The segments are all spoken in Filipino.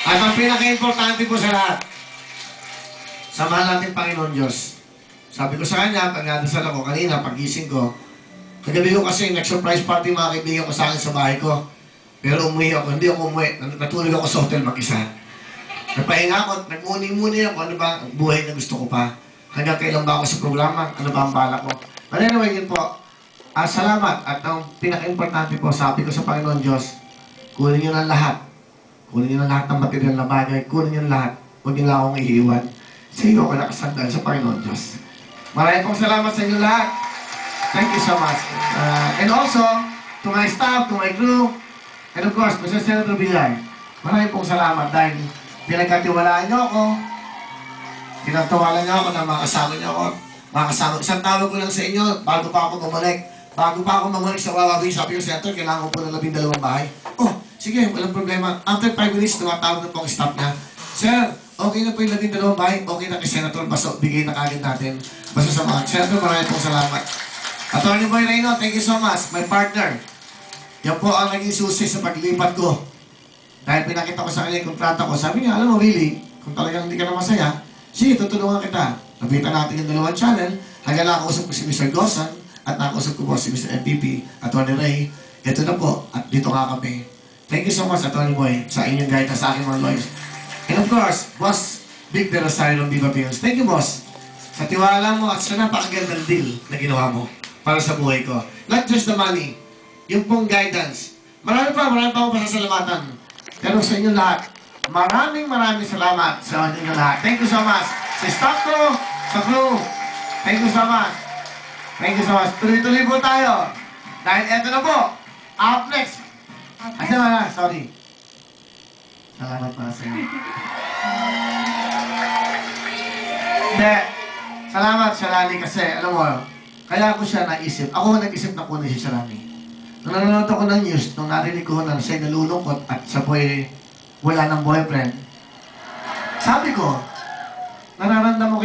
At ang pinaka-importante po sa lahat, samahan natin Panginoon Diyos. Sabi ko sa kanya, pag nadasal ako kanina, pagising ko, kagabi ko kasi nag-surprise party mga kaibigan ko sa akin sa bahay ko. Pero umuwi ako, hindi ako umuwi. Natulog ako sa hotel mag-isa. Nagpahinga ako, nagmuni-muni ako, ano ba ang buhay na gusto ko pa? Hanggang kailan ba ako sa programa? Ano ba ang balak ko? But anyway, yun po. Salamat. At ang pinaka-importante po, sabi ko sa Panginoon Diyos, kunin niyo ng lahat. Kunin niyo ng lahat ng material na bagay. Kunin niyo ng lahat. Huwag niyo lang akong iiwan. Sa iyo ako nakasandal sa Panginoon Diyos. Maraming pong salamat sa inyo lahat. Thank you so much. And also, to my staff, to my crew, and of course, Mr. Senator Villar, maraming pong salamat dahil pinagkatiwalaan niyo ako, pinagtawalan niyo ako na makasama niyo ako. Isang tawag ko lang sa inyo, bago pa ako bumalik sa Wawawi, sabi ko, Senator, kailangan ko po ng 12 bahay. Oh, sige, walang problema. After 5 minutes, tumatawag na po ang staff niya. Sir, okay na po yung 12 bahay, okay na kay Senator, basta bigay na kagad natin. Basta sa mga. Senator, maraming pong salamat. Attorney Boy Reyno, thank you so much. My partner. Yan po ang naging susi sa paglipat ko. Dahil pinakita ko sa kanya yung kontrata ko, sabi niya, alam mo, Willie, kung talagang hindi ka na masaya, sige, tutulungan kita. Nabitan natin yung 2 channel, hanggang nakausap ko si Mr. Gosan, at nakausap ko po si Mr. MVP, Attorney Ray. Ito na po, at dito nga kami. Thank you so much, Attorney Boy, sa inyong guidance sa aking mga lawyers. And of course, Boss Big De Rosario ng Viva Films. Thank you, Boss. Sa tiwala mo at sa napakagandang deal na ginawa mo para sa buhay ko. Not just the money, yung pong guidance. Marami pa akong pasasalamatan. Pero sa inyo lahat, maraming salamat sa inyo lahat. Thank you so much. Sa staff ko, sa crew, thank you so much. Thank you so much. Tuloy-tuloy po tayo. Dahil eto na po, up next. Sorry. Salamat para sa inyo. Hindi. Salamat, Shalani, kasi alam mo, kaya ako siya naisip. Ako nag-isip na kunin si Shalani. Nung nanonood ako ng news, nung narinig ko na siya'y nalulungkot at siya po'y wala ng boyfriend, sabi ko, nararamdaman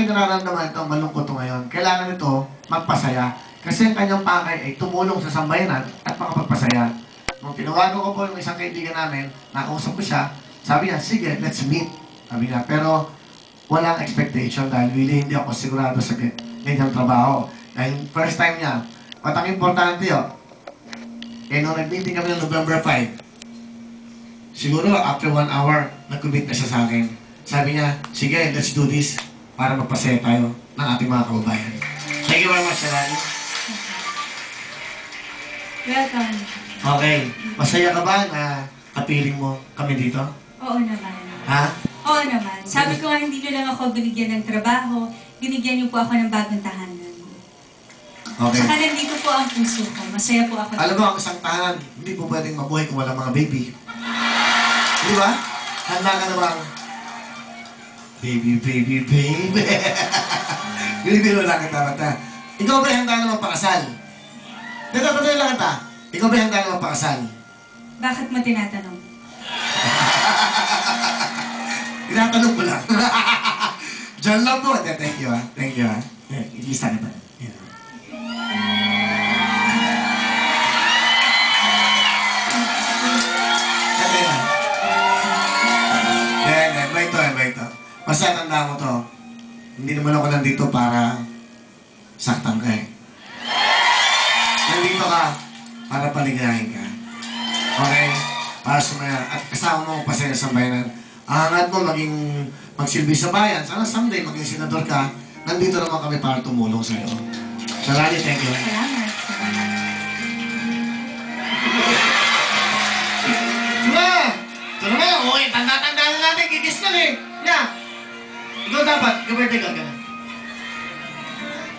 ito, malungkot ito ngayon. Kailangan ito magpasaya. Kasi ang kanyang pakay ay tumulong sa sambayanan at makapagpasaya. Nung tinawagan ko po yung isang kaibigan namin, nakausap ko siya, sabi niya, sige, let's meet. Sabi niya, pero walang expectation dahil really hindi ako sigurado sa ganyang trabaho. Dahil first time niya, at ang importante yun, nung nag-meeting kami ng November 5, siguro after 1 hour, nag-commit na siya sa akin. Sabi niya, sige, let's do this para magpasaya tayo ng ating mga kababayan. Thank you very much, Shalani. Welcome. Okay. Masaya ka ba na kapiling mo kami dito? Oo naman. Ha? Oo naman. Sabi ko nga, hindi nyo lang ako binigyan ng trabaho, binigyan nyo po ako ng bagong tahanan. Okay. Saka nandito po ang puso ko. Masaya po ako. Alam mo, ang isang tahanan, hindi po pwedeng mabuhay kung wala mga baby. Di ba? Handa ka na bang baby. Binibiro lang kita, mata. Ikaw ba handa na magpakasal? Dito, patuloy lang kita. Ikaw ba handa na magpakasal? Bakit mo tinatanong? Tinatanong ko lang. Diyan lang po. Thank you, ha. Thank you, ha. Ilista kita. Ito. Basta tanda mo to. Hindi naman ako nandito para saktan ka eh. Nandito ka para paligayahin ka. Okay? Para sumaya. At kasama mo pasaya sa bayanan. Angat mo magsilbi sa bayan. Sana someday maging senador ka. Nandito naman kami para tumulong sa iyo. Shalani, thank you. Salamat. Ito naman, okay, tanda-tanda na natin, kikis ka eh. Yeah. Ikaw dapat, birthday ka.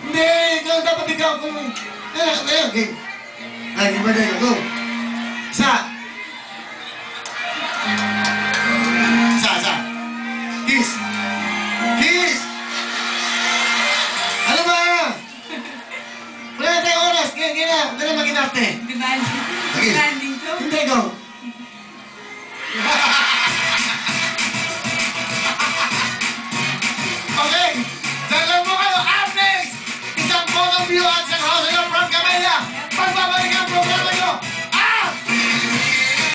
Hindi, ikaw dapat kung... Okay. Ay, birthday ka, go. Isa. Kiss. Ano ba? Wala na tayong oras, kaya maging arte. Demanding to? Hindi, go.